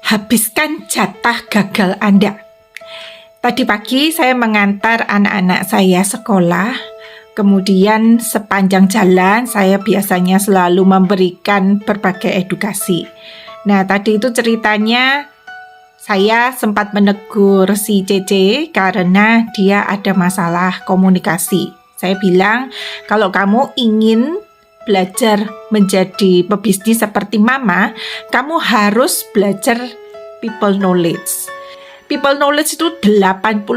habiskan jatah gagal Anda. Tadi pagi saya mengantar anak-anak saya sekolah. Kemudian sepanjang jalan saya biasanya selalu memberikan berbagai edukasi. Nah, tadi itu ceritanya saya sempat menegur si Cece karena dia ada masalah komunikasi. Saya bilang, kalau kamu ingin belajar menjadi pebisnis seperti Mama, kamu harus belajar people knowledge. People knowledge itu 80%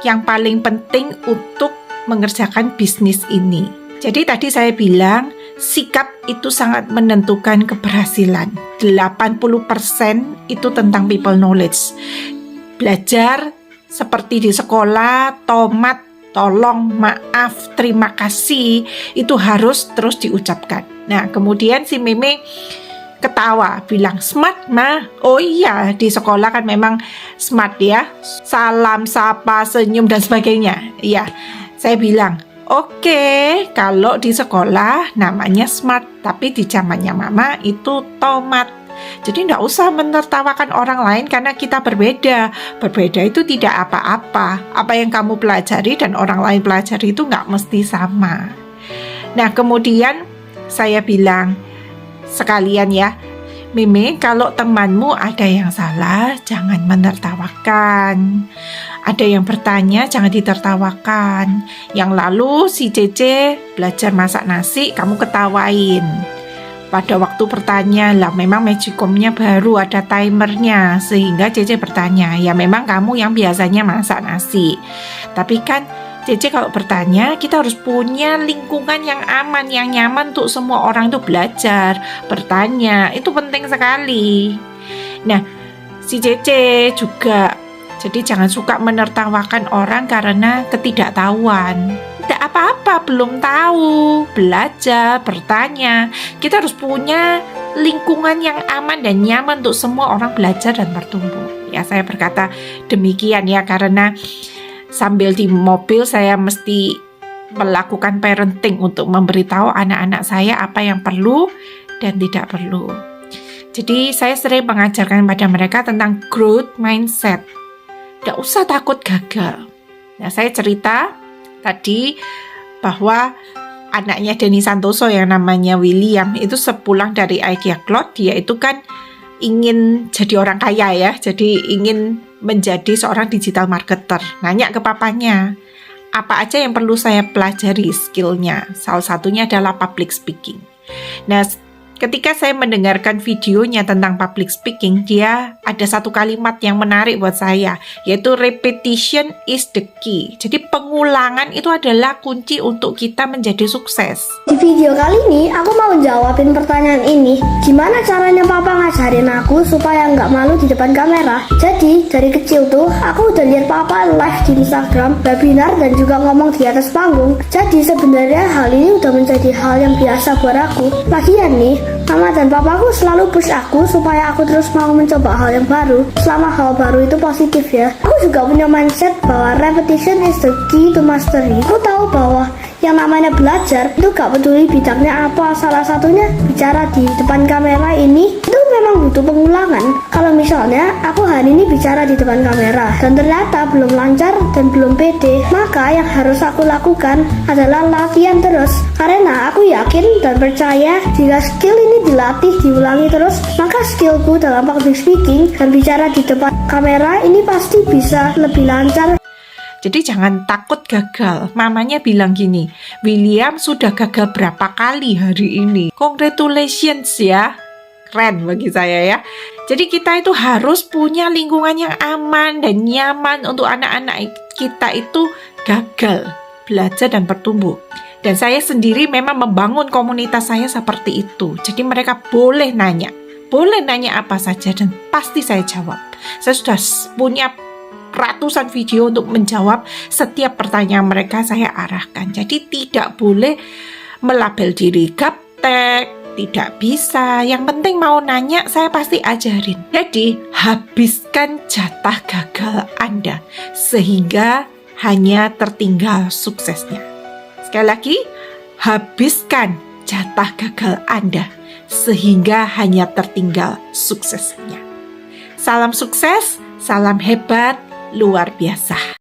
yang paling penting untuk mengerjakan bisnis ini. Jadi tadi saya bilang, sikap itu sangat menentukan keberhasilan. 80% itu tentang people knowledge. Belajar seperti di sekolah, tomat, tolong, maaf, terima kasih, itu harus terus diucapkan. Nah, kemudian si Meme ketawa, bilang, smart Ma. Oh iya, di sekolah kan memang smart ya. Salam, sapa, senyum, dan sebagainya. Iya, saya bilang, oke, kalau di sekolah namanya smart, tapi di zamannya Mama itu tomat. Jadi tidak usah menertawakan orang lain karena kita berbeda. Berbeda itu tidak apa-apa. Apa yang kamu pelajari dan orang lain pelajari itu nggak mesti sama. Nah, kemudian saya bilang, sekalian ya, Meme, kalau temanmu ada yang salah, jangan menertawakan. Ada yang bertanya, jangan ditertawakan. Yang lalu si Cece belajar masak nasi, kamu ketawain. Pada waktu bertanya, lah memang magicomnya baru ada timernya, sehingga Cece bertanya, ya memang kamu yang biasanya masak nasi. Tapi kan Cece kalau bertanya, kita harus punya lingkungan yang aman, yang nyaman untuk semua orang itu belajar, bertanya, itu penting sekali. Nah, si Cece juga, jadi jangan suka menertawakan orang karena ketidaktahuan. Tidak apa-apa, belum tahu, belajar, bertanya. Kita harus punya lingkungan yang aman dan nyaman untuk semua orang belajar dan bertumbuh. Ya, saya berkata demikian ya, karena sambil di mobil saya mesti melakukan parenting untuk memberitahu anak-anak saya apa yang perlu dan tidak perlu. Jadi saya sering mengajarkan pada mereka tentang growth mindset. Tidak usah takut gagal. Nah, saya cerita tadi bahwa anaknya Denny Santoso yang namanya William itu sepulang dari IKEA Cloud, dia itu kan ingin jadi orang kaya ya, jadi ingin menjadi seorang digital marketer. Nanya ke papanya, apa aja yang perlu saya pelajari skillnya. Salah satunya adalah public speaking. Nah, ketika saya mendengarkan videonya tentang public speaking, dia ada satu kalimat yang menarik buat saya, yaitu repetition is the key. Jadi pengulangan itu adalah kunci untuk kita menjadi sukses. Di video kali ini, aku mau jawabin pertanyaan ini. Gimana caranya papa ngajarin aku supaya nggak malu di depan kamera? Jadi, dari kecil tuh, aku udah lihat papa live di Instagram, webinar, dan juga ngomong di atas panggung. Jadi, sebenarnya hal ini udah menjadi hal yang biasa buat aku. Lagian nih, Mama dan papaku selalu push aku supaya aku terus mau mencoba hal yang baru. Selama hal baru itu positif ya. Aku juga punya mindset bahwa repetition is the key to mastery. Aku tahu bahwa yang namanya belajar itu gak peduli bidangnya apa, salah satunya bicara di depan kamera ini itu memang butuh pengulangan. Kalau misalnya aku hari ini bicara di depan kamera dan ternyata belum lancar dan belum pede, maka yang harus aku lakukan adalah latihan terus. Karena aku yakin dan percaya jika skill ini dilatih, diulangi terus, maka skillku dalam public speaking dan bicara di depan kamera ini pasti bisa lebih lancar. Jadi jangan takut gagal. Mamanya bilang gini, William sudah gagal berapa kali hari ini. Congratulations ya. Keren bagi saya ya. Jadi kita itu harus punya lingkungan yang aman dan nyaman untuk anak-anak kita itu gagal, belajar dan bertumbuh. Dan saya sendiri memang membangun komunitas saya seperti itu. Jadi mereka boleh nanya apa saja dan pasti saya jawab. Saya sudah punya ratusan video untuk menjawab setiap pertanyaan mereka, saya arahkan. Jadi tidak boleh melabel diri gaptek, tidak bisa. Yang penting mau nanya, saya pasti ajarin. Jadi habiskan jatah gagal Anda sehingga hanya tertinggal suksesnya. Sekali lagi, habiskan jatah gagal Anda sehingga hanya tertinggal suksesnya. Salam sukses, salam hebat, luar biasa.